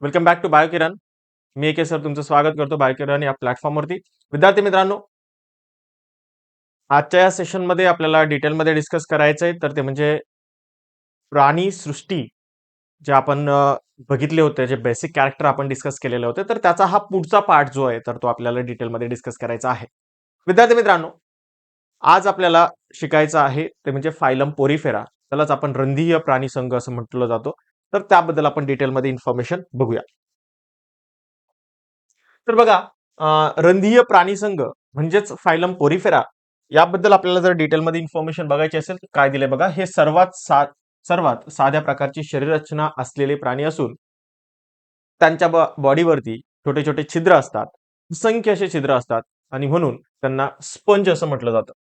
Welcome back to बायोकिरण. मी AK sir तुमचं स्वागत करतो बायोकिरण या प्लॅटफॉर्मवरती. विद्यार्थी मित्रांनो, आजच्या या सेशनमध्ये आपल्याला डिटेलमध्ये डिस्कस करायचं आहे, तर ते म्हणजे प्राणी सृष्टी जे आपण बघितले होते, जे बेसिक कॅरेक्टर आपण डिस्कस केलेले होते, तर त्याचा हा पुढचा पार्ट जो आहे तर तो आपल्याला डिटेलमध्ये डिस्कस करायचा आहे. विद्यार्थी मित्रांनो, आज आपल्याला शिकायचं आहे ते म्हणजे फायलम पोरिफेरा, त्यालाच आपण रंधीय प्राणी संघ असं म्हटलं जातो. तर त्याबद्दल आपण डिटेलमध्ये इन्फॉर्मेशन बघूया. तर बघा, रंधीय प्राणीसंघ म्हणजेच फायलम पोरिफेरा याबद्दल आपल्याला जर डिटेलमध्ये इन्फॉर्मेशन बघायची असेल तर काय दिले बघा. हे सर्वात साध्या प्रकारची शरीर रचना असलेले प्राणी असून त्यांच्या बॉडीवरती छोटे छोटे छिद्र असतात, असंख्य असे छिद्र असतात आणि म्हणून त्यांना स्पंज असं म्हटलं जातं.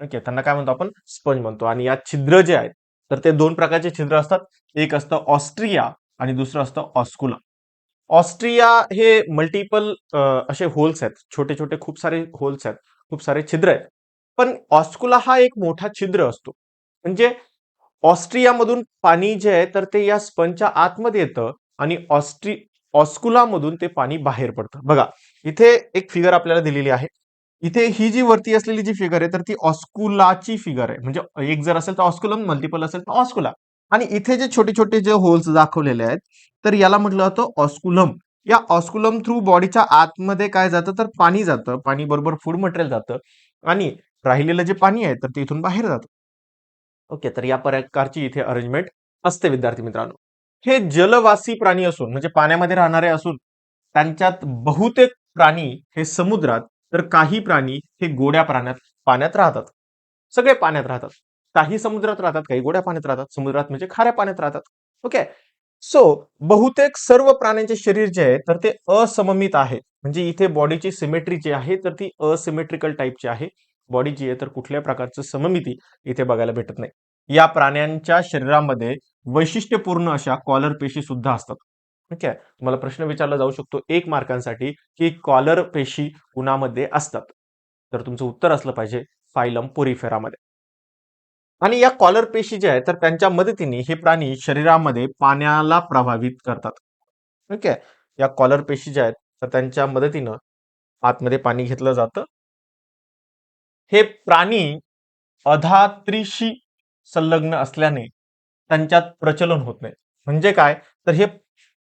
ओके, त्यांना काय म्हणतो आपण? स्पंज म्हणतो. आणि या छिद्र जे आहेत तर ते दोन प्रकारचे छिद्र असतात. एक असतं ऑस्ट्रिया आणि दुसरं असतं ऑस्कुला. ऑस्ट्रिया हे मल्टिपल असे होल्स आहेत, छोटे छोटे खूप सारे होल्स आहेत, खूप सारे छिद्र आहेत. पण ऑस्कुला हा एक मोठा छिद्र असतो. म्हणजे ऑस्ट्रियामधून पाणी जे आहे तर ते या स्पंजच्या आतमध्ये येतं आणि ऑस्कुलामधून ते पाणी बाहेर पडतं. बघा, इथे एक फिगर आपल्याला दिलेली आहे. इथे ही जी वरती असलेली जी फिगर आहे तर ती ऑस्कुलाची फिगर आहे. म्हणजे एक जर असेल तर ऑस्कुलम, मल्टिपल असेल तर ऑस्कुला. आणि इथे जे छोटे छोटे जे होल्स दाखवलेले आहेत तर याला म्हटलं जातं ऑस्कुलम. या ऑस्कुलम थ्रू बॉडीच्या आतमध्ये काय जातं तर पाणी जातं, पाणी बरोबर फूड मटेरियल जातं आणि राहिलेलं जे पाणी आहे तर ते इथून बाहेर जातं. ओके, तर या प्रकारची इथे अरेंजमेंट असते विद्यार्थी मित्रांनो. हे जलवासी प्राणी असून म्हणजे पाण्यामध्ये राहणारे असून त्यांच्यात बहुतेक प्राणी हे समुद्रात, तर काही प्राणी हे गोड्या पाण्यात राहतात. सगळे पाण्यात राहतात. काही समुद्रात राहतात, काही गोड्या पाण्यात राहतात. समुद्रात म्हणजे खाऱ्या पाण्यात राहतात. ओके. सो बहुतेक सर्व प्राण्यांचे शरीर जे आहे तर ते असममित आहे. म्हणजे इथे बॉडीची सिमेट्री जी आहे तर ती असिमेट्रिकल टाईपची आहे. बॉडी जी आहे तर कुठल्या प्रकारचं सममिती इथे बघायला भेटत नाही. या प्राण्यांच्या शरीरामध्ये वैशिष्ट्यपूर्ण अशा कॉलर पेशी सुद्धा असतात. ठीक आहे. तुम्हाला प्रश्न विचारला जाऊ शकतो 1 मार्कांसाठी की कॉलर पेशी कुणामध्ये असतात. तर तुमचं उत्तर असलं पाहिजे फायलम पोरिफेरामध्ये. आणि या कॉलर पेशी ज्या आहेत तर त्यांच्या मदतीने हे प्राणी शरीरामध्ये पाण्याला प्रभावित करतात. ठीक आहे. या कॉलर पेशी ज्या आहेत तर त्यांच्या मदतीनं आतमध्ये पाणी घेतलं जातं. हे प्राणी अधात्रीशी संलग्न असल्याने त्यांच्यात प्रचलन होत नाही. म्हणजे काय, तर हे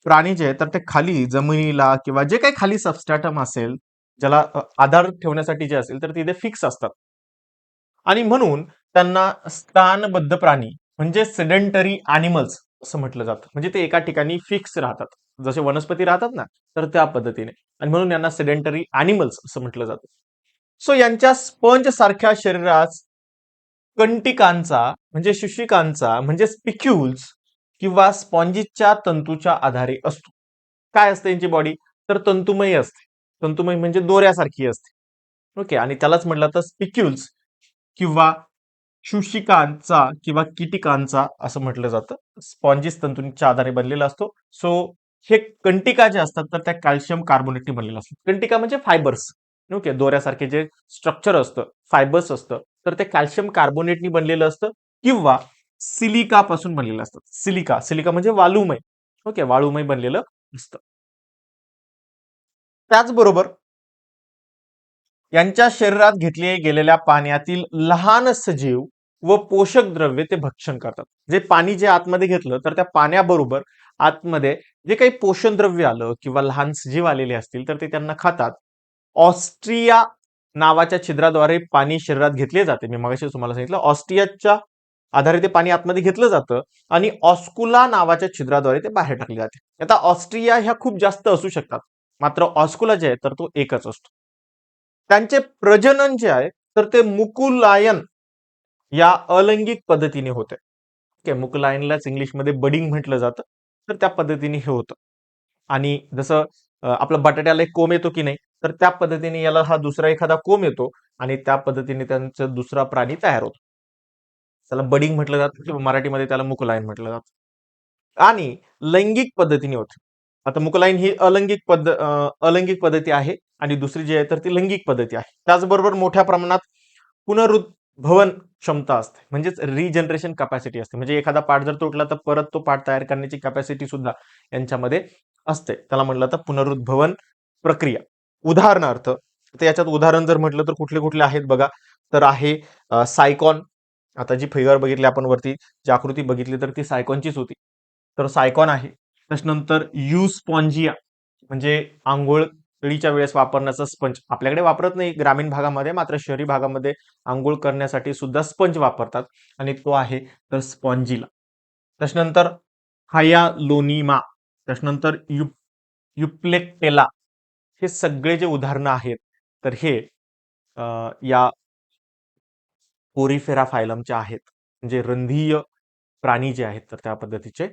प्राणी जे आहेत तर ते खाली जमिनीला किंवा जे काही खाली सबस्ट्रॅटम असेल, ज्याला आधार ठेवण्यासाठी जे असेल तर तिथे फिक्स असतात. आणि म्हणून त्यांना स्थानबद्ध प्राणी म्हणजे सेडेंटरी अॅनिमल्स असं म्हटलं जातं. म्हणजे ते एका ठिकाणी फिक्स राहतात. जसे वनस्पती राहतात ना, तर त्या पद्धतीने. आणि म्हणून यांना सेडेंटरी अॅनिमल्स असं म्हटलं जातं. सो यांच्या स्पंज सारख्या शरीरात कंटिकांचा म्हणजे शुशिकांचा म्हणजे स्पिक्युल्स किंवा स्पॉन्जिसच्या तंतूच्या आधारे असतो. काय असते यांची बॉडी? तर तंतुमय असते. तंतुमय म्हणजे दोऱ्यासारखी असते. ओके. आणि त्यालाच म्हटलं तर स्पिक्युल्स किंवा शुशिकांचा किंवा कीटिकांचा असं म्हटलं जातं. स्पॉन्जिस तंतूंच्या आधारे बनलेला असतो. सो हे कंटिका जे असतात तर त्या कॅल्शियम कार्बोनेटने बनलेल्या असतात. कंटिका म्हणजे फायबर्स. ओके, दोऱ्यासारखे जे स्ट्रक्चर असतं, फायबर्स असतं, तर ते कॅल्शियम कार्बोनेटनी बनलेलं असतं किंवा सिलिका पासून बनलेलं असतं. सिलिका सिलिका म्हणजे वाळूमय. ओके, वाळूमय बनलेलं असतं. त्याचबरोबर यांच्या शरीरात घेतले गेलेल्या पाण्यातील लहान सजीव व पोषक द्रव्ये ते भक्षण करतात. जे पाणी जे आतमध्ये घेतलं तर त्या पाण्याबरोबर आतमध्ये जे काही पोषण द्रव्य आलं किंवा लहान सजीव आलेले असतील तर ते त्यांना खातात. ऑस्ट्रिया नावाच्या छिद्राद्वारे पाणी शरीरात घेतले जाते. मी मगाशी तुम्हाला सांगितलं ऑस्ट्रियाच्या आधारे ते पाणी आतमध्ये घेतलं जातं आणि ऑस्कुला नावाच्या छिद्राद्वारे ते बाहेर टाकले जाते. आता ऑस्ट्रिया ह्या खूप जास्त असू शकतात, मात्र ऑस्कुला जे आहे तर तो एकच असतो. त्यांचे प्रजनन जे आहे तर ते मुकुलायन या अलैंगिक पद्धतीने होते. ओके, मुकुलायनलाच इंग्लिशमध्ये बडिंग म्हटलं जातं. तर त्या पद्धतीने हे होतं. आणि जसं आपलं बटाट्याला एक कोंब येतो की नाही, तर त्या पद्धतीने याला हा दुसरा एखादा कोंब येतो आणि त्या पद्धतीने त्यांचा दुसरा प्राणी तयार होतो. त्याला बडिंग म्हटलं जातं किंवा मराठीमध्ये त्याला मुकुलायन म्हटलं जातं. आणि लैंगिक पद्धतीने होते. आता मुकुलाईन ही अलैंगिक पद्धती आहे आणि दुसरी जी आहे तर ती लैंगिक पद्धती आहे. त्याचबरोबर मोठ्या प्रमाणात भवन क्षमता असते, म्हणजेच रिजनरेशन कॅपॅसिटी असते. म्हणजे एखादा पार्ट जर तुटला तर परत तो पार्ट तयार करण्याची कॅपॅसिटी सुद्धा यांच्यामध्ये असते. त्याला म्हटलं तर पुनरुद्भवन प्रक्रिया. उदाहरणार्थ, तर याच्यात उदाहरण जर म्हटलं तर कुठले कुठले आहेत बघा. तर आहे सायकॉन. आता जी फिगर बघितली आपण वरती, जी आकृती बघितली तर ती सायकॉनचीच होती. तर सायकॉन आहे. त्याच्यानंतर युस्पॉन्जिया, म्हणजे आंघोळीच्या वेळेस वापरण्याचा स्पंज. आपल्याकडे वापरत नाही ग्रामीण भागामध्ये, मात्र शहरी भागामध्ये आंघोळ करण्यासाठी सुद्धा स्पंज वापरतात, आणि तो आहे तर स्पॉन्जिला. त्याच्यानंतर हायालोनिमा, त्याच्यानंतर युप्लेक्टेला. हे सगळे जे उदाहरणं आहेत, तर हे या कोरिफेरा फायलमचे आहेत, म्हणजे रंधीय प्राणी जे आहेत तर त्या पद्धतीचे.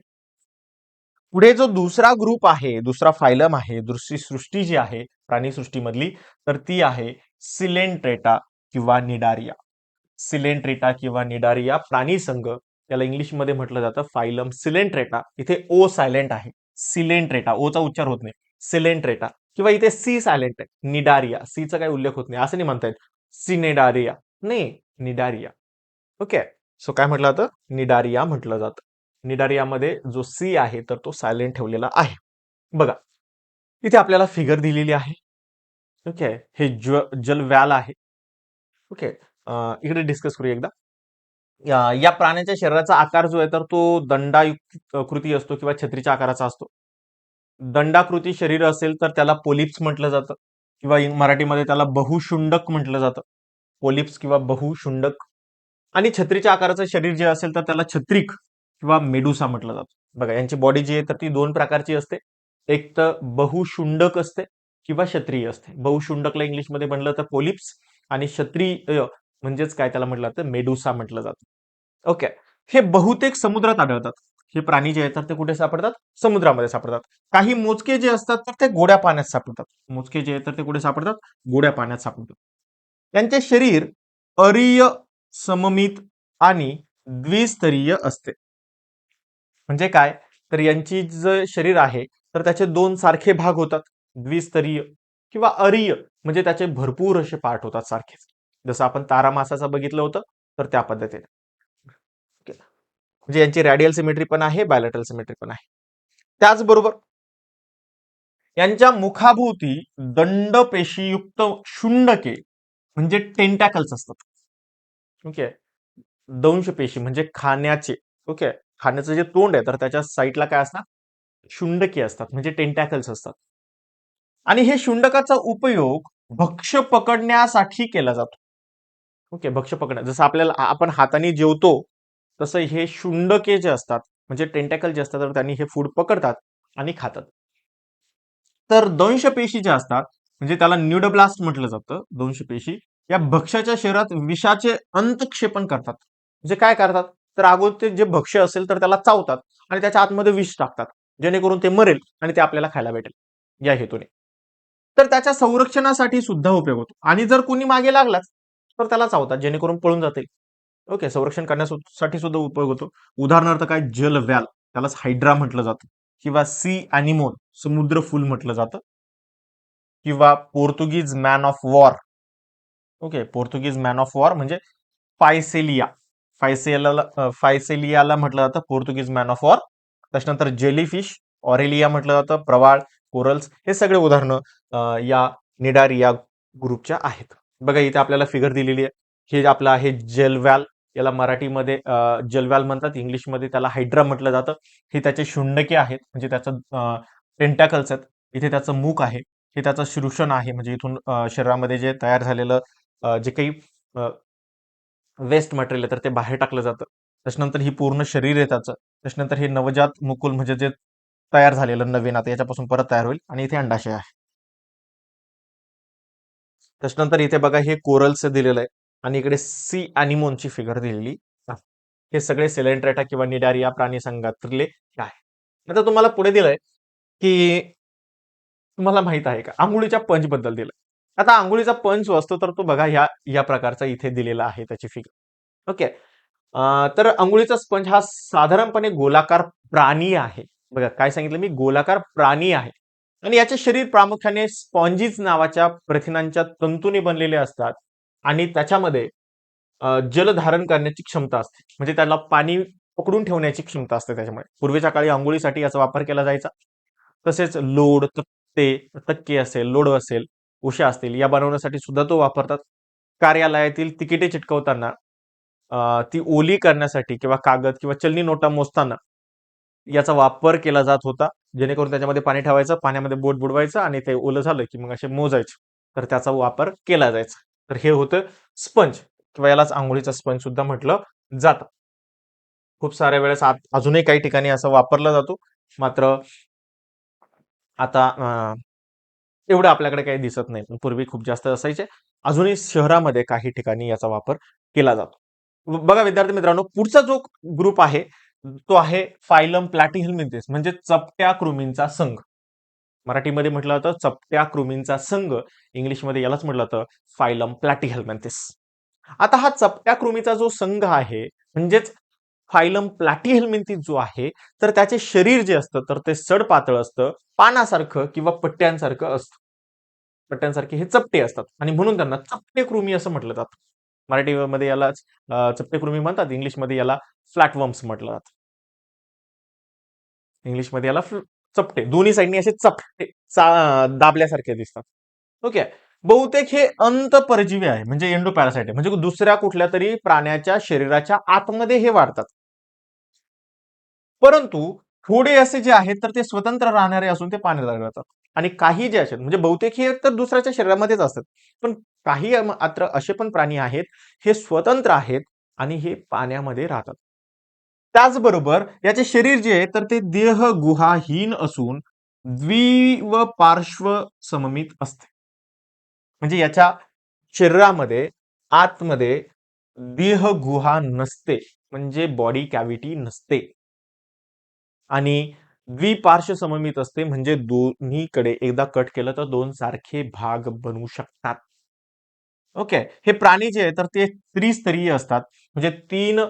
पुढे जो दुसरा ग्रुप आहे, दुसरा फायलम आहे, दुसरी सृष्टी जी आहे प्राणीसृष्टीमधली, तर ती आहे सिलेंट्रेटा किंवा निडारिया. सिलेंट्रेटा किंवा निडारिया प्राणी संघ, त्याला इंग्लिशमध्ये म्हटलं जातं फायलम सिलेंट्रेटा. इथे ओ सायलेंट आहे. सिलेंट्रेटा, ओचा उच्चार होत नाही. सिलेंट्रेटा, किंवा इथे सी सायलेंट आहे. निडारिया, सीचा काही उल्लेख होत नाही, असं नाही म्हणता येत सिनेडारिया, नाही निडारिया. ओके. सो काय म्हटलं जातं, निडारिया म्हटलं जातं. निडारियामध्ये जो सी आहे तर तो सायलेंट ठेवलेला आहे. बघा, इथे आपल्याला फिगर दिलेली आहे. ओके. हे जल व्याल आहे. ओके. इकडे डिस्कस करूया एकदा. या प्राण्याच्या शरीराचा आकार जो आहे तर तो दंडायुक्त कृती असतो किंवा छत्रीच्या आकाराचा असतो. दंडाकृती शरीर असेल तर त्याला पोलिप्स म्हटलं जातं, किंवा मराठीमध्ये त्याला बहुशुंडक म्हटलं जातं. पोलिप्स किंवा बहुशुंडक. आणि छत्रीच्या आकाराचं शरीर जे असेल तर त्याला छत्रिक किंवा मेडुसा म्हटलं जातं. बघा, यांची बॉडी जी आहे तर ती दोन प्रकारची असते. एक तर बहुशुंडक असते किंवा क्षत्रिय असते. बहुशुंडकला इंग्लिशमध्ये म्हणलं तर पोलिप्स, आणि क्षत्रिय म्हणजेच काय त्याला म्हटलं जातं मेडुसा म्हटलं जातं. ओके. हे बहुतेक समुद्रात आढळतात. हे प्राणी जे आहेत तर ते कुठे सापडतात, समुद्रामध्ये सापडतात. काही मोजके जे असतात तर ते गोड्या पाण्यात सापडतात. मोजके जे आहेत तर ते कुठे सापडतात, गोड्या पाण्यात सापडतात. त्यांचे शरीर अरीय, सममित आणि द्विस्तरीय असते. म्हणजे काय, तर यांची जे शरीर आहे तर त्याचे दोन सारखे भाग होतात. द्विस्तरीय किंवा अरीय, म्हणजे त्याचे भरपूर असे पार्ट होतात सारखेच, जसं आपण तारा मासाचं बघितलं होतं तर त्या पद्धतीने. Okay. म्हणजे यांची रॅडियल सिमेट्री पण आहे, बायलॅटरल सिमेट्री पण आहे. त्याचबरोबर यांच्या मुखाभोवती दंडपेशीयुक्त शुंडके, म्हणजे टेंटॅकल्स असतात. ओके. दंश पेशी म्हणजे खाण्याचे. ओके. खाण्याचं जे तोंड आहे तर त्याच्या साईडला काय असतात, शुंडके असतात, म्हणजे टेंटॅकल्स असतात. आणि हे शुंडकाचा उपयोग भक्ष्य पकडण्यासाठी केला जातो. ओके. भक्ष्य पकडण्या, जसं आपल्याला आपण हाताने जेवतो तसं हे शुंडके जे असतात, म्हणजे टेंटॅकल जे असतात तर त्यांनी हे फूड पकडतात आणि खातात. तर दंश पेशी ज्या असतात, म्हणजे त्याला न्यूडोब्लास्ट म्हटलं जातं. दंश पेशी या भक्ष्याच्या शरीरात विषाचे अंतक्षेपण करतात. म्हणजे काय करतात, तर अगोदर ते जे भक्ष्य असेल तर त्याला चावतात आणि त्याच्या आतमध्ये विष टाकतात, जेणेकरून ते मरेल आणि ते आपल्याला खायला भेटेल या हेतूने. तर त्याच्या संरक्षणासाठी सुद्धा उपयोग होतो, आणि जर कोणी मागे लागलाच तर त्याला चावतात, जेणेकरून पळून जातील. ओके. संरक्षण करण्यासाठी सुद्धा उपयोग होतो. उदाहरणार्थ काय, जल व्याल, त्यालाच हायड्रा म्हटलं जातं, किंवा सी अॅनिमोन, समुद्र फुल म्हटलं जातं, किंवा Portuguese man of war. Okay. Portuguese man of war म्हणजे फायसेलिया. फायसेलियाला म्हटलं जातं पोर्तुगीज मॅन ऑफ वॉर. त्याच्यानंतर जेलीफिश, ऑरेलिया म्हटलं जातं, प्रवाळ, कोरल्स. हे सगळे उदाहरणं या निडारिया ग्रुपच्या आहेत. बघा, इथे आपल्याला फिगर दिलेली आहे. हे आपलं आहे जेलव्याल. याला मराठीमध्ये जलव्याल म्हणतात, इंग्लिशमध्ये त्याला हायड्रा म्हटलं जातं. हे त्याचे शुंडके आहेत, म्हणजे त्याचं टेंटॅकल्स आहेत. इथे त्याचं मुख आहे, हे त्याचं शीर्षण आहे, म्हणजे इथून शरीरामध्ये जे तयार झालेलं जे काही वेस्ट मटेरियल आहे तर ते बाहेर टाकलं जातं. त्याच्यानंतर ही पूर्ण शरीर आहे त्याचं. त्याच्यानंतर हे नवजात मुकुल, म्हणजे जे तयार झालेलं नवीन आता याच्यापासून परत तयार होईल, आणि इथे अंडाशय आहे. त्याच्यानंतर इथे बघा हे कोरल्स दिलेलं आहे, आणि इकडे सी अॅनिमोनची फिगर दिलेली आहे. हे सगळे सेलेंट्रेटा किंवा निडारिया प्राणी संघातले आहे. आता तुम्हाला पुढे दिलंय की तुम्हाला माहित आहे का, आंघोळीच्या पंच बद्दल दिलंय. आता आंघोळीचा पंच जो असतो तर तो बघा या या प्रकारचा इथे दिलेला आहे त्याची फिगर. ओके. तर अंघोळीचा स्पंज हा साधारणपणे गोलाकार प्राणी आहे. बघा, काय सांगितलं मी, गोलाकार प्राणी आहे. आणि याचे शरीर प्रामुख्याने स्पॉन्जीज नावाच्या प्रथिनांच्या तंतूने बनलेले असतात, आणि त्याच्यामध्ये जल धारण करण्याची क्षमता असते, म्हणजे त्याला पाणी पकडून ठेवण्याची क्षमता असते त्याच्यामुळे. पूर्वीच्या काळी अंघोळीसाठी याचा वापर केला जायचा. तसेच लोड, तक्के असेल, लोड असेल, उशा असतील, या बनवण्यासाठी सुद्धा तो वापरतात. कार्यालयातील तिकिटे चिटकवताना ती ओली करण्यासाठी किंवा कागद किंवा चलनी नोटा मोजताना याचा वापर केला जात होता, जेणेकरून त्याच्यामध्ये पाणी ठेवायचं, पाण्यामध्ये बोट बुडवायचं आणि ते ओलं झालं की मग असे मोजायचे, तर त्याचा वापर केला जायचा. तर हे होतं स्पंज, किंवा यालाच आंघोळीचा स्पंज सुद्धा म्हटलं जातं. खूप साऱ्या वेळेस अजूनही काही ठिकाणी असं वापरला जातो, मात्र आता एवढं आपल्याकडे काही दिसत नाही, पण पूर्वी खूप जास्त असायचे. अजूनही शहरामध्ये काही ठिकाणी याचा वापर केला जातो. बघा विद्यार्थी मित्रांनो, पुढचा जो ग्रुप आहे तो आहे फायलम प्लॅटिहेल्मिंथेस, म्हणजे चपट्या कृमींचा संघ. मराठीमध्ये म्हटलं जातं चपट्या कृमींचा संघ, इंग्लिशमध्ये यालाच म्हटलं जातं फायलम प्लॅटिहेल्मिंथेस. आता हा चपट्या कृमीचा जो संघ आहे, म्हणजेच फायलम प्लॅटिहेल्मिंथेस जो आहे, तर त्याचे शरीर जे असतं तर ते सडपातळ असतं, पानासारखं किंवा पट्ट्यांसारखं असतं. पट्ट्यांसारखे हे चपटे असतात आणि म्हणून त्यांना चपटे कृमी असं म्हटलं जातं. मराठीमध्ये यालाच चपटे कृमी म्हणतात, इंग्लिशमध्ये याला फ्लॅटवर्म्स म्हटलं जातं. इंग्लिशमध्ये याला चपटे, दोन्ही साईडनी असे चपटे दाबल्यासारखे दिसतात. ओके. बहुतेक हे अंतःपरजीवी आहे, म्हणजे एंडोपॅरासाइट आहे, म्हणजे दुसऱ्या कुठल्या तरी प्राण्याच्या शरीराच्या आतमध्ये हे वाढतात. परंतु थोडे असे जे आहेत तर ते स्वतंत्र राहणारे असून ते पाण्यात आढळतात. आणि काही जे असे म्हणजे बहुतेक हे तर दुसऱ्याच्या शरीरामध्येच असतात, पण काही मात्र असे पण प्राणी आहेत हे स्वतंत्र आहेत आणि हे पाण्यामध्ये राहतात. त्याचबरोबर याचे शरीर जे आहे तर ते देह गुहाहीन असून द्वि व पार्श्व सममित असते. म्हणजे याच्या शरीरामध्ये आतमध्ये देह गुहा नसते, म्हणजे बॉडी कॅव्हिटी नसते, आणि द्विपार्श्व सममित असते, म्हणजे दोन्हीकडे एकदा कट केलं तर दोन सारखे भाग बनवू शकतात. ओके. हे प्राणी जे आहे तर ते त्रिस्तरीय असतात, म्हणजे 3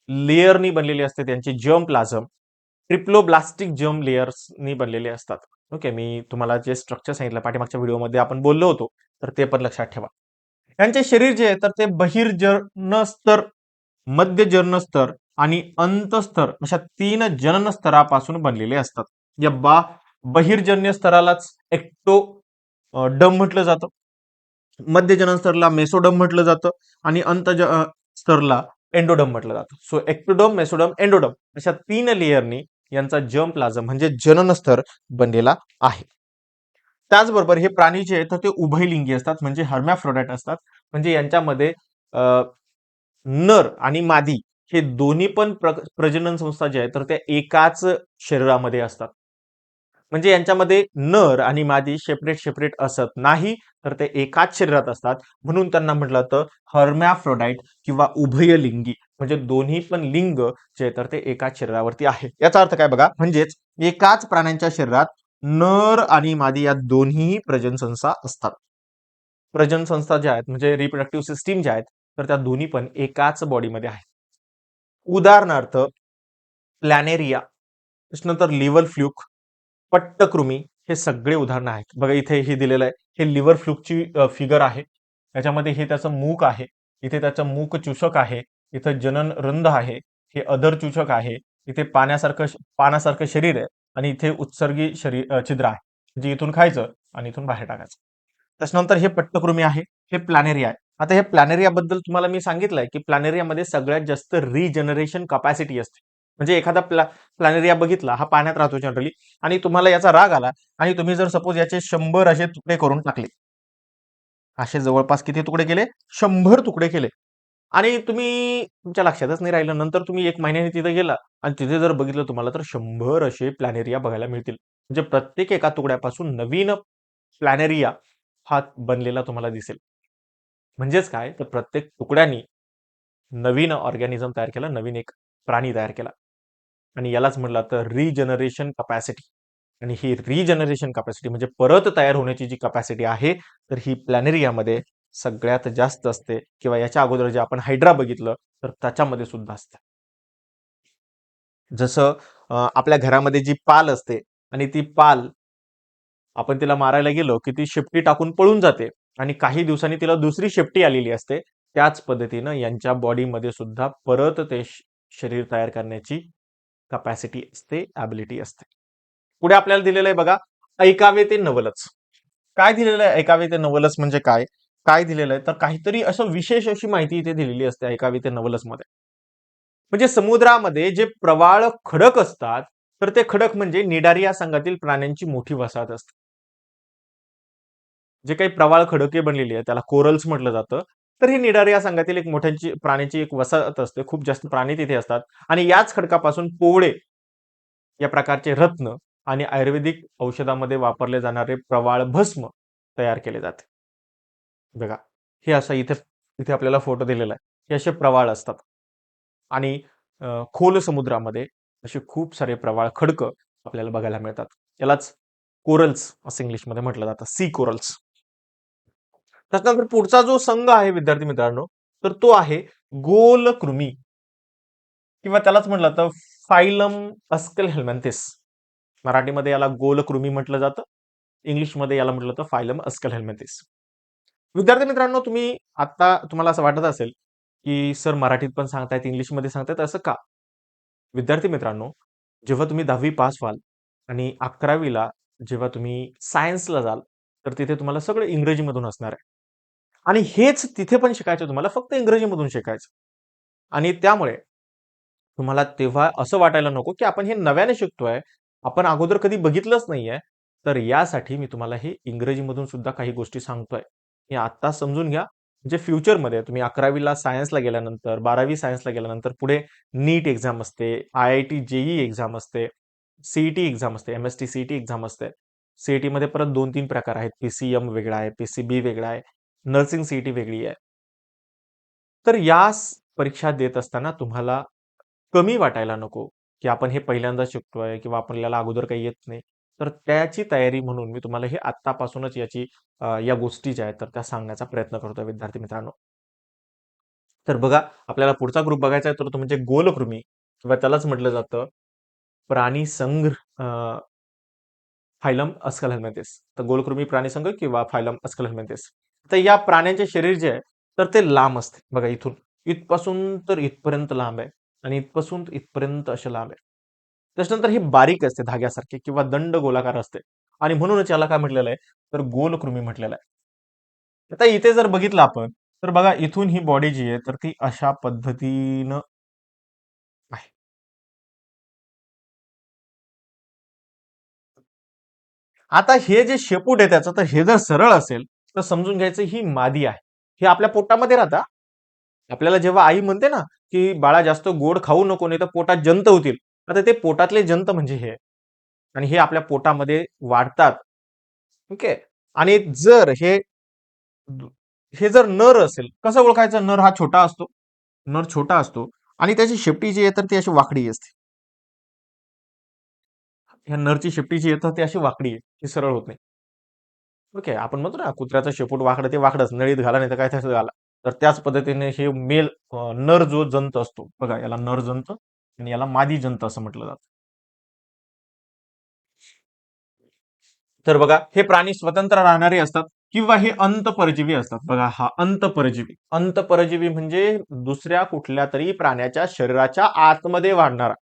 लेअरनी बनलेले असते त्यांचे जर्म प्लाझम, ट्रिप्लोब्लास्टिक जर्म लेयर्सनी बनलेले असतात. ओके, मी तुम्हाला जे स्ट्रक्चर सांगितलं पाठीमागच्या व्हिडिओमध्ये आपण बोललो होतो, तर ते पण लक्षात ठेवा. यांचे शरीर जे आहे तर ते बहिर्जनस्तर, मध्य जर्णस्तर आणि अंतस्तर अशा 3 जनन स्तरापासून बनलेले असतात. या बहिर्जन्य स्तरालाच एक्टो डम म्हटलं जातं, मध्य जनन स्तरला मेसोडम म्हटलं जातं आणि स्तरला एंडोडम म्हटलं जातं. सो एक्टोडम, मेसोडम, एंडोडम अशा 3 लेयरनी यांचा जर्म प्लाझम म्हणजे जनन स्तर बनलेला आहे. त्याचबरोबर हे प्राणी जे आहेत तर ते उभयलिंगी असतात, म्हणजे हर्मॅफ्रोडाइट असतात, म्हणजे यांच्यामध्ये नर आणि मादी हे दोन्ही पण प्रजनन संस्था जे आहेत तर त्या एकाच शरीरामध्ये असतात. म्हणजे यांच्यामध्ये नर आणि मादी सेपरेट सेपरेट असत नाही, तर ते एकाच शरीरात असतात, म्हणून त्यांना म्हटलं जातं हर्मॅफ्रोडाइट किंवा उभयलिंगी, म्हणजे दोन्ही पण लिंग जे तर ते एकाच शरीरावरती आहे. याचा अर्थ काय बघा, म्हणजेच एकाच प्राण्यांच्या शरीरात नर आणि मादी या दोन्ही प्रजनन संस्था असतात. प्रजनन संस्था ज्या आहेत म्हणजे रिप्रोडक्टिव्ह सिस्टीम ज्या आहेत तर त्या दोन्ही पण एकाच बॉडीमध्ये आहेत. उदाहरणार्थ प्लॅनेरिया, त्याच्यानंतर लिव्हर फ्लूक, पट्टकृमी, हे सगळे उदाहरणं आहेत. बघा इथे हे दिलेलं आहे, हे लिव्हर फ्लूकची फिगर आहे. त्याच्यामध्ये हे त्याचं मूक आहे, इथे त्याचं मूक चूषक आहे, इथं जनन रंध्र आहे, हे अधर चूषक आहे, इथे पानासारखं शरीर आहे आणि इथे उत्सर्गी छिद्र आहे, म्हणजे इथून खायचं आणि इथून बाहेर टाकायचं. त्याच्यानंतर हे पट्टकृमी आहे, हे प्लॅनेरिया आहे. आता हे प्लॅनेरिया बद्दल तुम्हाला मी सांगितलंय की प्लॅनेरियामध्ये सगळ्यात जास्त रिजनरेशन कपॅसिटी असते. म्हणजे एखादा प्लॅनेरिया बघितला, हा पाण्यात राहतो जनरली, आणि तुम्हाला याचा राग आला आणि तुम्ही जर सपोज याचे 100 असे तुकडे करून टाकले, असे जवळपास किती तुकडे केले, 100 तुकडे केले, आणि तुमच्या लक्षातच नाही राहिलं, नंतर तुम्ही 1 महिन्याने तिथे गेला आणि तिथे जर बघितलं तुम्हाला तर 100 असे प्लॅनेरिया बघायला मिळतील. म्हणजे प्रत्येक एका तुकड्यापासून नवीन प्लॅनेरिया हा बनलेला तुम्हाला दिसेल. म्हणजेच काय, तर प्रत्येक तुकड्यानी नवीन ऑर्गॅनिझम तयार केला, नवीन एक प्राणी तयार केला, आणि यालाच म्हटलं तर रिजनरेशन कपॅसिटी. आणि ही रिजनरेशन कपॅसिटी म्हणजे परत तयार होण्याची जी कपॅसिटी आहे तर ही प्लॅनेरियामध्ये सगळ्यात जास्त असते, किंवा याच्या अगोदर जे आपण हायड्रा बघितलं तर त्याच्यामध्ये सुद्धा असते. जसं आपल्या घरामध्ये जी पाल असते आणि ती पाल आपण तिला मारायला गेलो की ती शेपटी टाकून पळून जाते, आणि काही दिवसांनी तिला दुसरी शेपटी आलेली असते, त्याच पद्धतीनं यांच्या बॉडीमध्ये सुद्धा परत ते शरीर तयार करण्याची कपॅसिटी असते, ॲबिलिटी असते. पुढे आपल्याला दिलेलं आहे बघा, ऐकावे ते नवलच. काय दिलेलं आहे ऐकावे ते नवलच म्हणजे काय? काय दिलेलं आहे तर काहीतरी असं विशेष अशी माहिती इथे दिलेली असते ऐकावे ते नवलच मध्ये. म्हणजे समुद्रामध्ये जे प्रवाळ खडक असतात, तर ते खडक म्हणजे निडारी या संघातील प्राण्यांची मोठी वसाहत असते. जे काही प्रवाळ खडके बनलेली आहे त्याला कोरल्स म्हटलं जातं. तर ही निडारी या संघातील एक मोठ्यांची प्राण्याची एक वसाहत असते. खूप जास्त प्राणी तिथे असतात आणि याच खडकापासून पोवळे या प्रकारचे रत्न आणि आयुर्वेदिक औषधामध्ये वापरले जाणारे प्रवाळ भस्म तयार केले जाते. बघा, हे असं इथे इथे आपल्याला फोटो दिलेला आहे. हे असे प्रवाळ असतात आणि खोल समुद्रामध्ये असे खूप सारे प्रवाळ खडकं आपल्याला बघायला मिळतात. यालाच कोरल्स असं इंग्लिशमध्ये म्हटलं जातं, सी कोरल्स. त्याच्यानंतर पुढचा जो संघ आहे विद्यार्थी मित्रांनो, तर तो आहे गोलकृमी किंवा त्यालाच म्हटलं जातं फायलम अस्कल हेल्मंथिस. मराठीमध्ये याला गोलकृमी म्हटलं जातं. इंग्लिशमध्ये याला म्हटलं जातं फायलम अस्कल हेल्मंथिस. विद्यार्थी मित्रांनो, तुम्ही आता तुम्हाला असं वाटत असेल, की सर मराठीत पण सांगतायत, इंग्लिशमध्ये सांगतायत असं का? विद्यार्थी मित्रांनो, जेव्हा तुम्ही 10वी पास व्हाल आणि 11वीला जेव्हा तुम्ही सायन्सला जाल, तर तिथे तुम्हाला सगळं इंग्रजीमधून असणार आहे. आणि हेच तिथे पण शिकायचं तुम्हाला फक्त इंग्रजीमधून शिकायचं. आणि त्यामुळे तुम्हाला तेव्हा असं वाटायला नको, की आपण हे नव्याने शिकतोय. आपण अगोदर कधी बघितलंच नाहीये. तर यासाठी मी तुम्हाला हे इंग्रजीमधून सुद्धा काही गोष्टी सांगतोय. हे आत्ता समजून घ्या. म्हणजे फ्युचरमध्ये तुम्ही 11वीला सायन्सला गेल्यानंतर, 12वी सायन्सला गेल्यानंतर पुढे नीट एक्झाम असते, IIT JEE एक्झाम असते, CET एक्झाम असते, MST CET एक्झाम असते. CETमध्ये परत 2-3 प्रकार आहेत. PCM वेगळा आहे, PCB वेगळा आहे, नर्सिंग CET वेगळी आहे. तर या परीक्षा देत असताना तुम्हाला कमी वाटायला नको, की आपण हे पहिल्यांदा शिकतोय किंवा आपल्याला अगोदर काही येत नाही. तर त्याची तयारी म्हणून मी तुम्हाला हे आत्तापासूनच या गोष्टी ज्या आहेत तर त्या सांगण्याचा प्रयत्न करतोय विद्यार्थी मित्रांनो. तर बघा, आपल्याला पुढचा ग्रुप बघायचा आहे तर तो म्हणजे गोलकृमी किंवा त्यालाच म्हटलं जातं प्राणी संघ फायलम अस्कलहेल्मिंथेस. तर गोलकृमी प्राणीसंघ किंवा फायलम अस्कलहेल्मिंथेस. तर या प्राण्यांचे शरीर जे आहे तर ते लांब असते. बघा इथून इथपासून तर इथपर्यंत लांब आहे आणि इथपासून इथपर्यंत असे लांब आहे. त्याच्यानंतर ही बारीक असते धाग्यासारखी किंवा दंड गोलाकार असते आणि म्हणूनच याला काय म्हटलेलं आहे तर गोलकृमी म्हटलेलं आहे. आता इथे जर बघितलं आपण तर बघा इथून ही बॉडी जी आहे तर ती अशा पद्धतीनं आहे. आता हे जे शेपूट आहे त्याचं तर हे जर सरळ असेल तर समजून घ्यायचं ही मादी आहे. हे आपल्या पोटामध्ये राहता. आपल्याला जेव्हा आई म्हणते ना, की बाळा जास्त गोड खाऊ नको नाही तर पोटात जंत होतील. आता ते पोटातले जंत म्हणजे हे आहे. आणि हे आपल्या पोटामध्ये वाढतात. ओके. आणि हे जर नर असेल, कसं ओळखायचं? नर हा छोटा असतो. नर छोटा असतो आणि त्याची शेपटी जी आहे तर ती अशी वाकडी असते. ह्या नरची शेपटी जी आहे तर ती अशी वाकडी आहे. ती सरळ होत नाही. ओके. आपण म्हणतो ना कुत्र्याचं शेपूट वाकडं ते वाकडंच. नळीत घाला नाही तर काय तसं घाला. तर त्याच पद्धतीने हे नर जो जंत असतो. बघा याला नर जंत आणि याला मादी जंत असं म्हटलं जातं. तर बघा हे प्राणी स्वतंत्र राहणारे असतात किंवा हे अंतपरजीवी असतात. बघा हा अंतपरजीवी. अंतपरजीवी म्हणजे दुसऱ्या कुठल्या तरी प्राण्याच्या शरीराच्या आतमध्ये वाढणारा.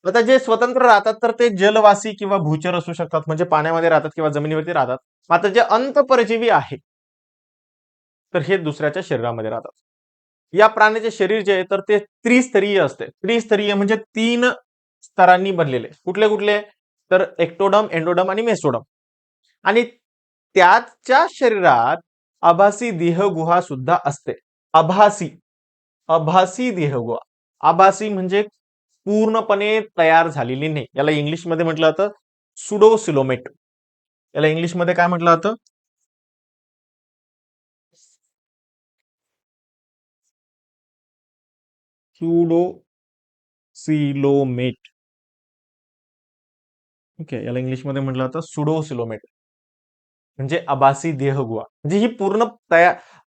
आता जे स्वतंत्र राहतात तर ते जलवासी किंवा भूचर असू शकतात म्हणजे पाण्यामध्ये राहतात किंवा जमिनीवरती राहतात. मात्र जे अंतपरजीवी आहे तर हे दुसऱ्याच्या शरीरामध्ये राहतात. या प्राण्याचे शरीर जे आहे तर ते त्रिस्तरीय असते. त्रिस्तरीय म्हणजे 3 स्तरांनी बनलेले. कुठले कुठले? तर एक्टोडर्म, एंडोडर्म आणि मेसोडर्म. आणि त्याच्या शरीरात आभासी देहगुहा सुद्धा असते. आभासी आभासी देहगुहा. आभासी म्हणजे पूर्णपणे तयार झालेली नाही. याला इंग्लिशमध्ये म्हटलं जातं सुडोसिलोमेट. याला इंग्लिशमध्ये काय म्हटलं जातं? सुडोसिलोमेट. ओके. याला इंग्लिशमध्ये म्हटलं जातं सुडोसिलोमेट. म्हणजे आभासी देहगुहा. म्हणजे ही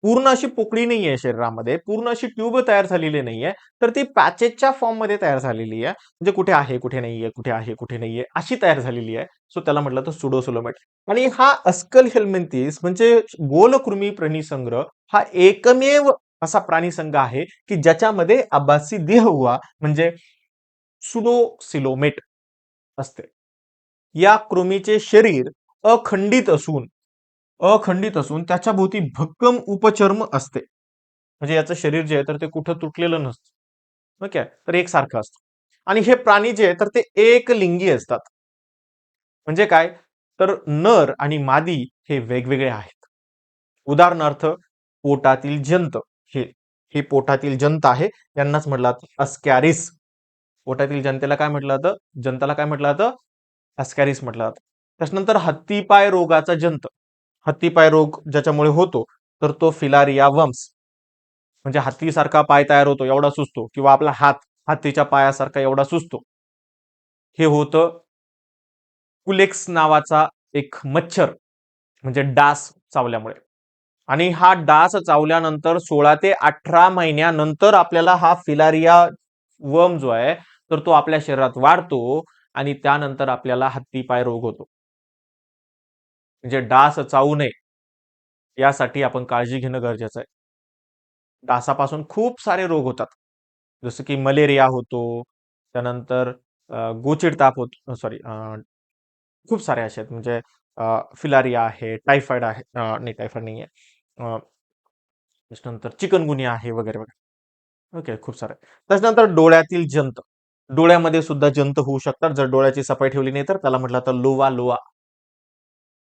पूर्ण अशी पोकळी नाहीये शरीरामध्ये, पूर्ण अशी ट्यूब तयार झालेली नाहीये, तर ती पॅचेसच्या फॉर्म मध्ये तयार झालेली आहे. म्हणजे कुठे आहे कुठे नाहीये, कुठे आहे कुठे नाहीये, अशी तयार झालेली आहे. सो त्याला म्हटलं तर सुडोसोलोमेट. आणि हा अस्कल हेल्मिंथिस म्हणजे गोलकृमी प्राणीसंग्रह हा एकमेव असा प्राणीसंघ आहे की ज्याच्यामध्ये आभासी देहगुहा म्हणजे सुडोसिलोमेट असते. या कृमीचे शरीर अखंडित असून त्याच्या भोवती भक्कम उपचर्म असते. म्हणजे याचं शरीर जे आहे तर ते कुठं तुटलेलं नसतं. ओके, तर एकसारखं असतं. आणि हे प्राणी जे आहे तर ते एकलिंगी असतात. म्हणजे काय, तर नर आणि मादी हे वेगवेगळे आहेत. उदाहरणार्थ पोटातील जंत, हे हे पोटातील जंत आहे, यांनाच म्हटलं जातं अस्कॅरिस. पोटातील जनतेला काय म्हटलं जातं, जंताला काय म्हटलं जातं, अस्कॅरिस म्हटलं जातं. त्याच्यानंतर हत्तीपाय रोगाचा जंत, हत्तीपाय रोग ज्याच्यामुळे होतो तर तो फिलारिया वम्स. म्हणजे हत्तीसारखा पाय तयार होतो एवढा सुचतो, किंवा आपला हात हत्तीच्या पायासारखा एवढा सुचतो. हे होतं कुलेक्स नावाचा एक मच्छर म्हणजे डास चावल्यामुळे. आणि हा डास चावल्यानंतर 16 ते 18 महिन्यानंतर आपल्याला हा फिलारिया वर्म जो आहे तर तो आपल्या शरीरात वाढतो आणि त्यानंतर आपल्याला हत्तीपाय रोग होतो. म्हणजे डास चावू नये यासाठी आपण काळजी घेणं गरजेचं आहे. डासापासून खूप सारे रोग होतात, जसं की मलेरिया होतो, त्यानंतर गोचिड ताप होतो, सॉरी, खूप सारे असे आहेत. म्हणजे फिलारिया आहे, टायफॉइड आहे, नाही टायफॉइड नाही आहे, त्याच्यानंतर चिकनगुनिया आहे वगैरे वगैरे. ओके, खूप सारे. त्याच्यानंतर डोळ्यातील जंत, डोळ्यामध्ये सुद्धा जंत होऊ शकतात. जर डोळ्याची सफाई ठेवली नाही तर त्याला म्हटलं तर लोवा लोवा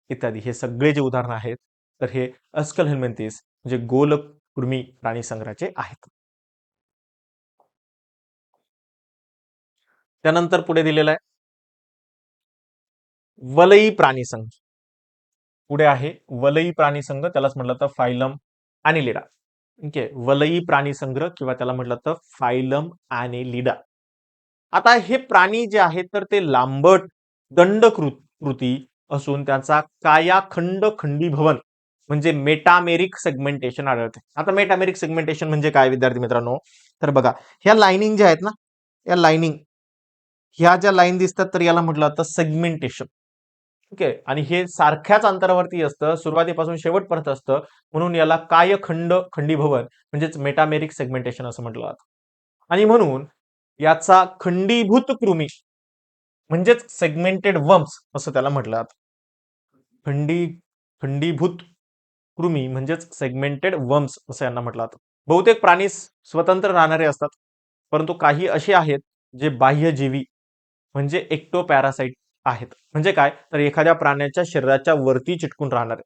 इत्यादी. हे सगळे जे उदाहरण आहेत तर हे अस्कल हेल्मिंथिस म्हणजे गोलकृमी प्राणी संग्रहाचे आहेत. त्यानंतर पुढे दिलेलं आहे वलयी प्राणी संघ. पुढे आहे वलयी प्राणी संघ, त्यालाच म्हटलं तर फायलम ॲनिलिडा. ओके, वलयी प्राणी संग्रह किंवा त्याला म्हटलं तर फायलम ॲनिलिडा. आता हे प्राणी जे आहेत तर ते लांबट दंडकृती असून त्याचा कायाखंड खंडीभवन म्हणजे मेटामेरिक सेगमेंटेशन आढळते. आता मेटामेरिक सेगमेंटेशन म्हणजे काय विद्यार्थी मित्रांनो, तर बघा ह्या लाइनिंग ज्या आहेत ना, या लाइनिंग, ह्या ज्या लाईन दिसतात तर याला म्हटलं जातं सेगमेंटेशन. ओके, आणि हे सारख्याच अंतरावरती असतं, सुरुवातीपासून शेवटपर्यंत असतं, म्हणून याला कायखंड खंडीभवन म्हणजेच मेटामेरिक सेगमेंटेशन असं म्हटलं जातं. आणि म्हणून याचा खंडीभूत कृमी म्हणजेच सेगमेंटेड वर्म्स असं त्याला म्हटलं जातं. खंडीभूत कृमी म्हणजेच सेगमेंटेड वर्म्स असं यांना म्हटलं जातं. बहुतेक प्राणी स्वतंत्र राहणारे असतात, परंतु काही असे आहेत जे बाह्यजीवी म्हणजे एक्टोपॅरासाइट आहेत. म्हणजे काय, तर एखाद्या प्राण्याच्या शरीराच्या वरती चिटकून राहणारे.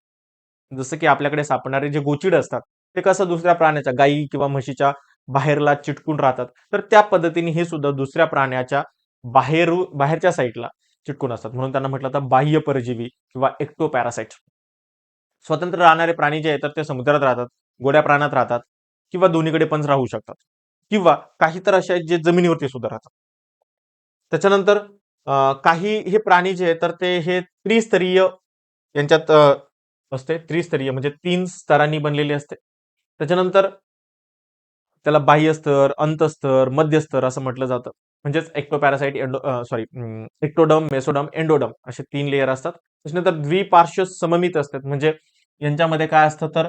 जसं की आपल्याकडे सापडणारे जे गोचिड असतात ते कसं दुसऱ्या प्राण्याच्या गायी किंवा म्हशीच्या बाहेरला चिटकून राहतात, तर त्या पद्धतीने हे सुद्धा दुसऱ्या प्राण्याच्या बाहेरच्या साईडला चिटकून असतात, म्हणून त्यांना म्हटलं तर बाह्य परजीवी किंवा एक्टोपॅरासाइट. स्वतंत्र राहणारे प्राणी जे आहेत तर ते समुद्रात राहतात, गोड्या प्राण्यात राहतात, किंवा दोन्हीकडे पण राहू शकतात, किंवा काही तर असे आहेत जे जमिनीवरती सुद्धा राहतात. त्याच्यानंतर काही हे प्राणी जे आहेत तर ते हे त्रिस्तरीय यांच्यात असते. त्रिस्तरीय म्हणजे 3 स्तरांनी बनलेले असते. त्याच्यानंतर त्याला बाह्यस्तर, अंतस्तर, मध्यस्तर असं म्हटलं जातं. म्हणजेच एक्टोपॅरासाइट, सॉरी, एक्टोडम, मेसोडम, एंडोडम असे 3 लेयर असतात. त्याच्यानंतर द्विपार्श्व सममित असतात. म्हणजे यांच्यामध्ये काय असतं तर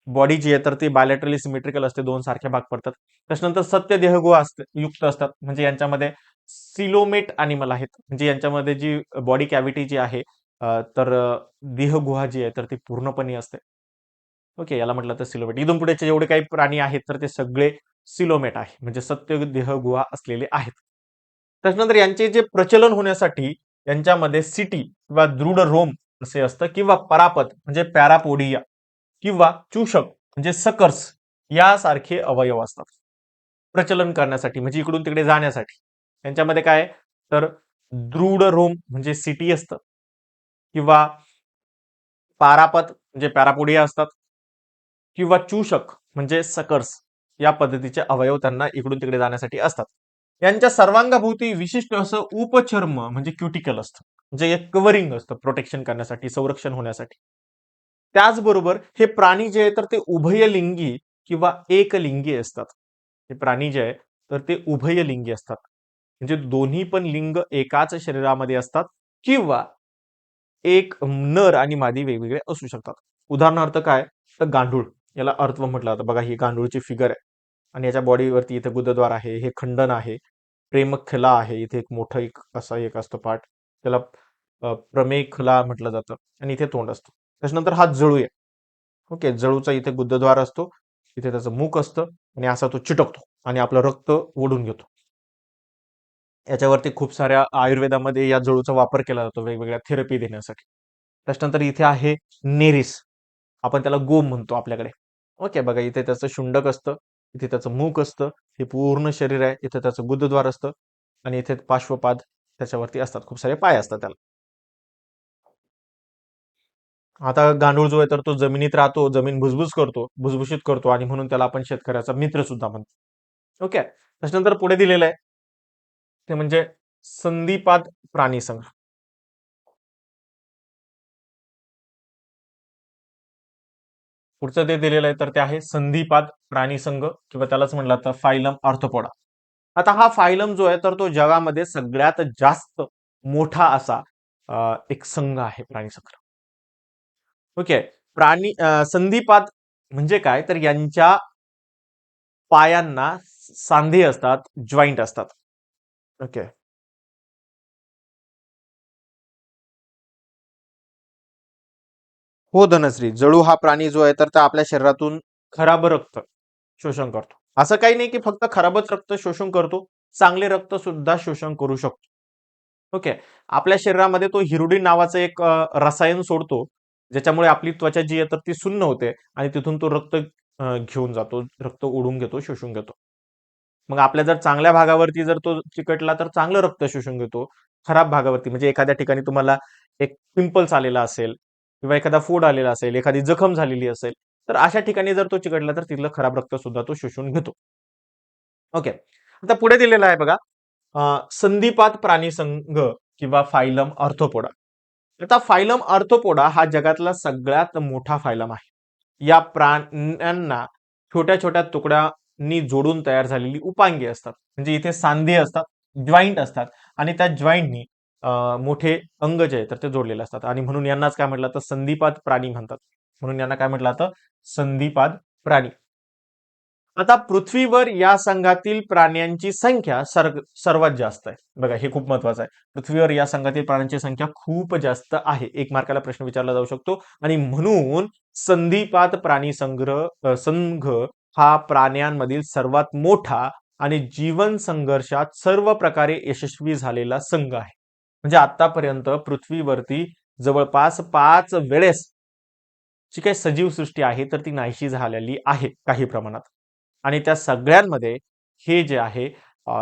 बॉडी जी आहे तर ती बायलॅटरली सिमेट्रिकल असते, 2 सारखे भाग पडतात. त्याच्यानंतर सत्य देहगुहा युक्त असतात. म्हणजे यांच्यामध्ये सिलोमेट अॅनिमल आहेत. म्हणजे यांच्यामध्ये जी बॉडी कॅव्हिटी जी आहे तर देहगुहा जी आहे तर ती पूर्णपणे असते. ओके, याला म्हटलं तर सिलोमेट. इथून पुढेचे जेवढे काही प्राणी आहेत तर ते सगळे सिलोमेट आहे, म्हणजे सत्य देहगुहा असलेले आहेत. त्याच्यानंतर यांचे जे प्रचलन होण्यासाठी यांच्यामध्ये सिटी किंवा दृढ रोम असे असतं, किंवा परापत म्हणजे पॅरापोडिया, किंवा चूषक म्हणजे सकर्स यासारखे अवयव असतात प्रचलन करण्यासाठी, म्हणजे इकडून तिकडे जाण्यासाठी. यांच्यामध्ये काय, तर दृढ रोम म्हणजे सिटी असतं, किंवा पारापत म्हणजे पॅरापोडिया असतात, किंवा चूषक म्हणजे सकर्स या पद्धतीचे अवयव त्यांना इकडून तिकडे जाण्यासाठी असतात. यांच्या सर्वांगाभोवती विशिष्ट असं उपचर्म म्हणजे क्युटिकल असतं, म्हणजे एक कव्हरिंग असतं प्रोटेक्शन करण्यासाठी, संरक्षण होण्यासाठी. त्याचबरोबर हे प्राणी जे आहे तर ते उभयलिंगी किंवा एकलिंगी असतात. हे प्राणी जे आहे तर ते उभयलिंगी असतात. म्हणजे दोन्ही पण लिंग एकाच शरीरामध्ये असतात किंवा एक नर आणि मादी वेगवेगळे असू शकतात. उदाहरणार्थ काय, तर गांडूळ याला अर्थव म्हटलं जातं. बघा ही गांडूळची फिगर आहे आणि याच्या बॉडीवरती इथे गुदद्वार आहे, हे खंडन आहे, प्रेमखला आहे, इथे एक मोठं एक असा एक असतो पार्ट, त्याला प्रमेखला म्हटलं जातं आणि इथे तोंड असतं. त्याच्यानंतर हा जळू आहे. ओके, जळूचा इथे गुदद्वार असतो, इथे त्याचं मुख असतं आणि असा तो चिटकतो आणि आपलं रक्त ओढून घेतो. याच्यावरती खूप साऱ्या आयुर्वेदामध्ये या जळूचा वापर केला जातो वेगवेगळ्या थेरपी देण्यासाठी. त्याच्यानंतर इथे आहे नेरिस, आपण त्याला गोम म्हणतो आपल्याकडे. ओके, बघा इथे त्याचं शुंडक असतं, इथे त्याचं मुख असतं, हे पूर्ण शरीर आहे, इथे त्याचं गुदद्वार असतं आणि इथे पार्श्वपाद त्याच्यावरती असतात, खूप सारे पाय असतात त्याला. आता गांडूळ जो आहे तर तो जमिनीत राहतो, जमीन भुसभुस करतो, भुसभुशीत करतो आणि म्हणून त्याला आपण शेतकऱ्याचा मित्र सुद्धा म्हणतो. ओके, त्याच्यानंतर पुढे दिलेलं आहे ते म्हणजे संधिपाद प्राणी संघ. पुढचं ते दिलेलं आहे तर ते आहे संधिपाद प्राणी संघ किंवा त्यालाच म्हटलं जातं फायलम आर्थ्रोपोडा. आता हा फायलम जो आहे तर तो जगामध्ये सगळ्यात जास्त मोठा असा एक संघ आहे प्राणी संघ. ओके, संधिपाद म्हणजे काय, तर यांच्या पायांना सांधे असतात, जॉईंट असतात. ओके. हो धनश्री, जळू हा प्राणी जो आहे तर तो आपल्या शरीरातून खराब रक्त शोषण करतो. असं काही नाही की फक्त खराबच रक्त शोषण करतो, चांगले रक्त सुद्धा शोषण करू शकतो. ओके, आपल्या शरीरामध्ये तो हिरुडिन नावाचं एक रसायन सोडतो, ज्याच्यामुळे आपली त्वचा जी आहे तर ती सुन्न होते आणि तिथून तो रक्त घेऊन जातो, रक्त ओढून घेतो, शोषून घेतो. मग आपल्या जर चांगल्या भागावरती जर तो चिकटला तर चांगलं रक्त शोषून घेतो. खराब भागावरती म्हणजे एखाद्या ठिकाणी तुम्हाला एक पिंपल्स आलेला असेल किंवा एखादा फोड आलेला असेल, एखादी जखम झालेली असेल, तर अशा ठिकाणी जर तो चिकटला तर तिथलं खराब रक्त सुद्धा तो शोषून घेतो. ओके. आता पुढे दिलेलं आहे बघा, संधिपाद प्राणी संघ किंवा फायलम आर्थ्रोपोडा. आता फायलम आर्थ्रोपोडा हा जगातला सगळ्यात मोठा फायलम आहे. या प्राण्यांना छोट्या छोट्या तुकड्यांनी जोडून तयार झालेली उपांगी असतात. म्हणजे इथे सांधे असतात, जॉईंट असतात आणि त्या जॉईंटनी मोठे अंग जे आहे तर ते जोडलेले असतात आणि म्हणून यांनाच काय म्हटलं तर संधिपाद प्राणी म्हणतात. म्हणून यांना काय म्हटलं जातं, संधिपाद प्राणी. आता पृथ्वीवर या संघातील प्राण्यांची संख्या सर्वात जास्त आहे. बघा हे खूप महत्वाचं आहे. पृथ्वीवर या संघातील प्राण्यांची संख्या खूप जास्त आहे. एक मार्काला प्रश्न विचारला जाऊ शकतो आणि म्हणून संधिपाद प्राणी संघ हा प्राण्यांमधील सर्वात मोठा आणि जीवन संघर्षात सर्व प्रकारे यशस्वी झालेला संघ आहे. म्हणजे आतापर्यंत पृथ्वीवरती जवळपास 5 वेळेस जी काही सजीव सृष्टी आहे तर ती नाहीशी झालेली आहे काही प्रमाणात आणि त्या सगळ्यांमध्ये हे जे आहे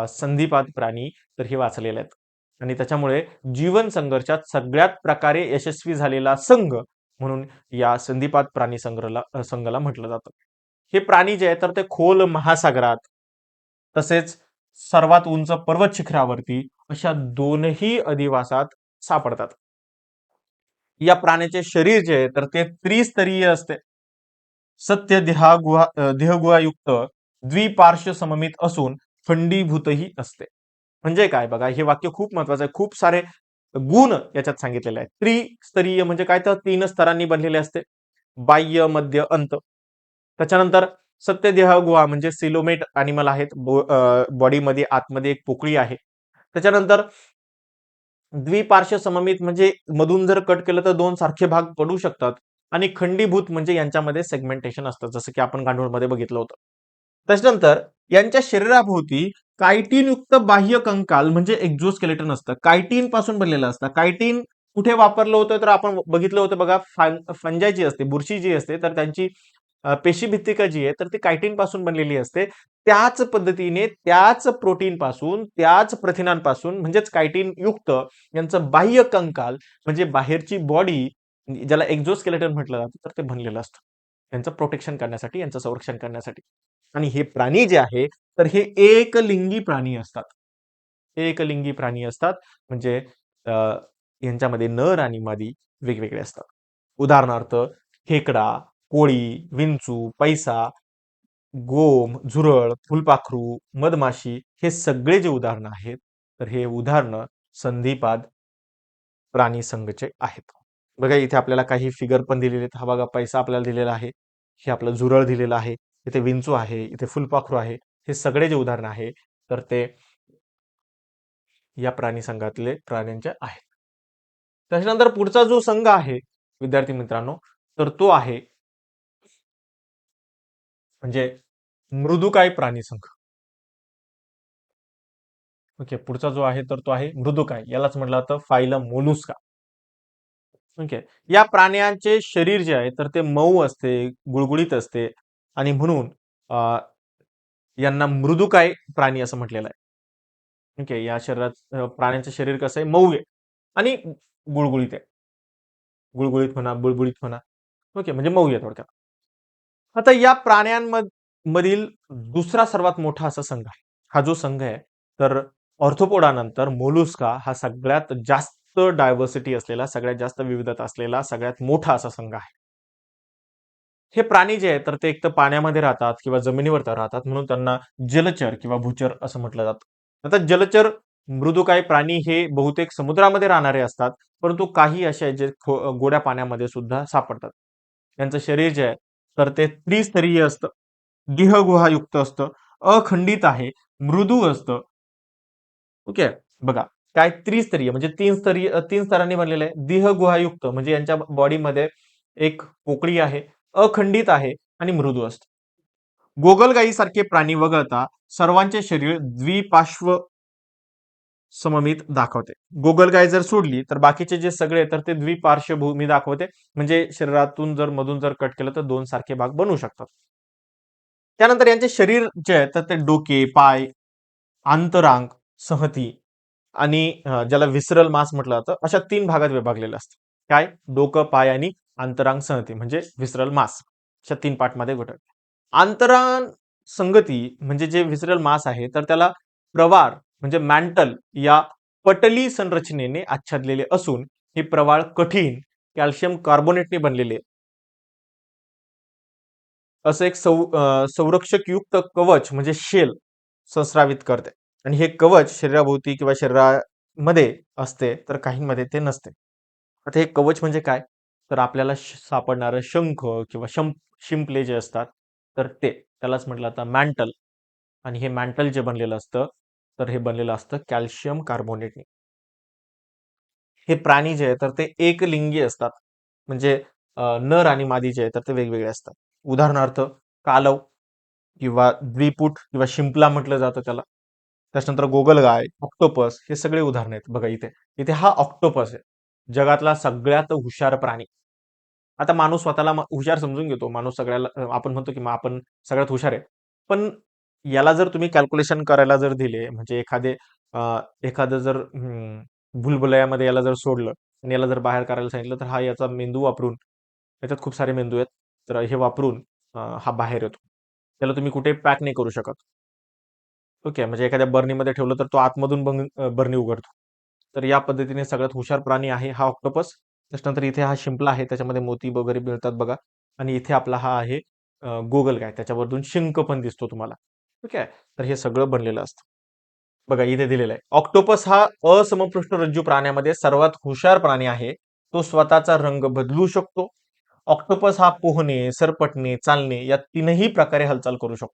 संधिपाद प्राणी तर हे वाचलेले आहेत आणि त्याच्यामुळे जीवन संघर्षात सगळ्यात प्रकारे यशस्वी झालेला संघ म्हणून या संधिपाद प्राणी संघाला म्हटलं जातं. हे प्राणी जे आहे तर ते खोल महासागरात तसेच सर्वात उंच पर्वत शिखरावरती अशा दोनही अधिवासात सापडतात. या प्राण्याचे शरीर जे आहे तर ते त्रिस्तरीय असते. सत्य देहगुहायुक्त द्विपार्श्व सममित असून खंडीभूतही असते. म्हणजे काय बघा, हे वाक्य खूप महत्वाचं आहे. खूप सारे गुण याच्यात सांगितलेले आहेत. त्रिस्तरीय म्हणजे काय, तर 3 स्तरांनी बनलेले असते, बाह्य मध्य अंत. त्याच्यानंतर सत्य देहगुहा म्हणजे सिलोमेट अॅनिमल आहेत, बॉडीमध्ये आतमध्ये एक पोकळी आहे. त्याच्यानंतर द्विपार्श्व सममित म्हणजे मधून जर कट केलं तर 2 सारखे भाग पडू शकतात आणि खंडीभूत म्हणजे यांच्यामध्ये सेगमेंटेशन असतं, जसं की आपण गांडूळमध्ये बघितलं होतं. त्याच्यानंतर यांच्या शरीराभोवती कायटिन युक्त बाह्य कंकाल म्हणजे एक्झोस्केलेटन असतं. कायटिन पासून बनलेलं असतं. कायटिन कुठे वापरलं होतं तर आपण बघितलं होतं बघा, फंजाई जी असते, बुरशी जी असते तर त्यांची पेशीभित्तिका जी आहे तर ती कायटिन पासून बनलेली असते. त्याच पद्धतीने त्याच प्रोटीन पासून, त्याच प्रथिनांपासून म्हणजेच कायटिन युक्त यांचं बाह्य कंकाल म्हणजे बाहेरची बॉडी, ज्याला एक्झोस्केलेटन म्हटलं जातं, तर ते बनलेलं असतं यांचं प्रोटेक्शन करण्यासाठी, यांचं संरक्षण करण्यासाठी. आणि हे प्राणी जे आहे तर हे एकलिंगी प्राणी असतात. एकलिंगी प्राणी असतात म्हणजे यांच्यामध्ये नर आणि मादी वेगवेगळे असतात. उदाहरणार्थ खेकडा, कोळी, विंचू, पैसा, गोम, झुरळ, फुलपाखरू, मधमाशी हे सगळे जे उदाहरणं आहेत, तर हे उदाहरणं संधिपाद प्राणी संघचे आहेत. बघा इथे आपल्याला काही फिगर पण दिलेले आहेत. हा बघा पैसा आपल्याला दिलेला आहे. हे आपलं झुरळ दिलेलं आहे. इथे विंचू आहे, इथे फुलपाखरू आहे. हे सगळे जे उदाहरण आहे तर ते या प्राणी संघातले प्राण्यांचे आहेत. त्याच्यानंतर पुढचा जो संघ आहे विद्यार्थी मित्रांनो, तर तो आहे म्हणजे मृदुकाय प्राणी संघ. ओके, पुढचा जो आहे तर तो आहे मृदुकाय. यालाच म्हटलं जातं फायलम मोलुस्का. ओके, या प्राण्यांचे शरीर जे आहे तर ते मऊ असते, गुळगुळीत असते आणि म्हणून यांना मृदुकाय प्राणी असं म्हटलेलं आहे. ओके, या शरीरात प्राण्यांचं शरीर कसं आहे, मऊ आहे आणि गुळगुळीत आहे. गुळगुळीत म्हणा, बुळबुळीत म्हणा. ओके, म्हणजे मऊ आहे थोडक्यात. आता या प्राण्यांमधील दुसरा सर्वात मोठा असा संघ आहे. हा जो संघ आहे तर ऑर्थोपोडा नंतर मोलुस्का हा सगळ्यात जास्त डायव्हर्सिटी असलेला, सगळ्यात जास्त विविधता असलेला, सगळ्यात मोठा असा संघ आहे. हे प्राणी जे आहेत तर ते एक तर पाण्यामध्ये राहतात किंवा जमिनीवर तर राहतात, म्हणून त्यांना जलचर किंवा भूचर असं म्हटलं जातं. आता जलचर मृदुकाय प्राणी हे बहुतेक समुद्रामध्ये राहणारे असतात, परंतु काही असे आहेत जे गोड्या पाण्यामध्ये सुद्धा सापडतात. त्यांचं शरीर जे आहे तर ते त्रिस्तरीय असतं, देहगुहायुक्त असतं, अखंडित आहे, मृदू असतं. ओके, बघा काय त्रिस्तरीय म्हणजे तीन स्तरांनी बनलेलं आहे. देहगुहायुक्त म्हणजे यांच्या बॉडीमध्ये एक पोकळी आहे, अखंडित आहे आणि मृदू असतं. गोगलगाई सारखे प्राणी वगळता सर्वांचे शरीर द्विपार्श्व सममित दाखवते. गोगलगाय जर सोडली तर बाकीचे जे सगळे तर ते द्विपार्श्वभूमी दाखवते, म्हणजे शरीरातून जर मधून जर कट केलं तर दोन सारखे भाग बनू शकतात. त्यानंतर यांचे शरीर जे आहे तर ते डोके, पाय, आंतरांग, संहती आणि ज्याला विसरल मास म्हटलं जातं, अशा 3 भागात विभागलेलं असतं. काय? डोकं, पाय आणि अंतरांग संहती म्हणजे विसरल मास. अशा 3 पार्टमध्ये गट. अंतरांग संगती म्हणजे जे विसरल मास आहे तर त्याला प्रवाळ म्हणजे मॅन्टल या पटली संरचनेने आच्छादलेले असून हे प्रवाळ कठीण कॅल्शियम कार्बोनेटने बनलेले असं एक संरक्षकयुक्त कवच म्हणजे शेल संस्रावित करते आणि हे कवच शरीराभोवती किंवा शरीरामध्ये असते तर काहींमध्ये ते नसते. आता हे कवच म्हणजे काय? तर आपल्याला सापडणारं शंख किंवा शिंपले जे असतात तर ते त्यालाच म्हटलं जातं मॅन्टल आणि हे मॅन्टल जे बनलेलं असतं तर हे बनलेलं असतं कॅल्शियम कार्बोनेटने. हे प्राणी जे आहे तर ते एकलिंगी असतात, म्हणजे नर आणि मादी जे आहे तर ते वेगवेगळे असतात. उदाहरणार्थ कालव किंवा द्विपुट किंवा शिंपला म्हटलं जातं त्याला. त्याच्यानंतर गोगलगाय, ऑक्टोपस हे सगळे उदाहरण आहेत. बघा इथे इथे हा ऑक्टोपस आहे, जगातला सगळ्यात हुशार प्राणी. आता माणूस स्वतःला हुशार समजून घेतो, माणूस सगळ्याला आपण म्हणतो की आपण सगळ्यात हुशार आहे. पण याला जर तुम्ही कॅल्क्युलेशन करायला जर दिले, म्हणजे एखादं जर भुलभुलैयामध्ये याला जर सोडलं आणि याला जर बाहेर करायला सांगितलं तर हा याचा मेंदू वापरून, याच्यात खूप सारे मेंदू आहेत, तर हे वापरून हा बाहेर येतो. त्याला तुम्ही कुठे पॅक नाही करू शकत. ओके, म्हणजे एखाद्या बर्नीमध्ये ठेवलं तर तो आतमधून बर्नी उघडतो. तर या पद्धतीने सगळ्यात हुशार प्राणी आहे हा ऑक्टोपस. त्याच्यानंतर इथे हा शिंपला आहे, त्याच्यामध्ये मोती वगैरे मिळतात बघा. आणि इथे आपला हा आहे गोगलगाय, त्याच्यावरून शिंक पण दिसतो तुम्हाला. ठीक आहे, तर हे सगळं बनलेलं असतं. बघा इथे दिलेलं आहे, ऑक्टोपस हा असमपृष्ठरज्जू प्राण्यामध्ये सर्वात हुशार प्राणी आहे. तो स्वतःचा रंग बदलू शकतो. ऑक्टोपस हा पोहणे, सरपटणे, चालणे या तीनही प्रकारे हालचाल करू शकतो.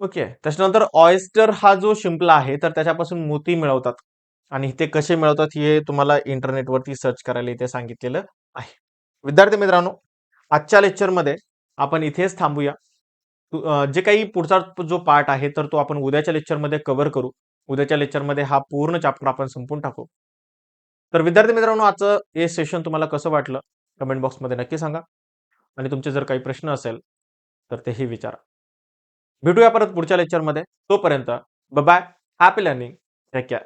ओके, त्याच्यानंतर ऑयस्टर हा जो शिंपला आहे तर त्याच्यापासून मोती मिळवतात आणि ते कसे मिळवतात हे तुम्हाला इंटरनेटवरती सर्च करायला इथे सांगितलेलं आहे. विद्यार्थी मित्रांनो, आजच्या लेक्चरमध्ये आपण इथेच थांबूया. जे काही पुढचा जो पार्ट आहे तर तो आपण उद्याच्या लेक्चरमध्ये कव्हर करू. उद्याच्या लेक्चरमध्ये हा पूर्ण चॅप्टर आपण संपून टाकू. तर विद्यार्थी मित्रांनो, आजचं हे सेशन तुम्हाला कसं वाटलं कमेंट बॉक्समध्ये नक्की सांगा आणि तुमचे जर काही प्रश्न असेल तर तेही विचारा. भेटूया परत पुढच्या लेक्चरमध्ये. तोपर्यंत bye, happy learning, take care.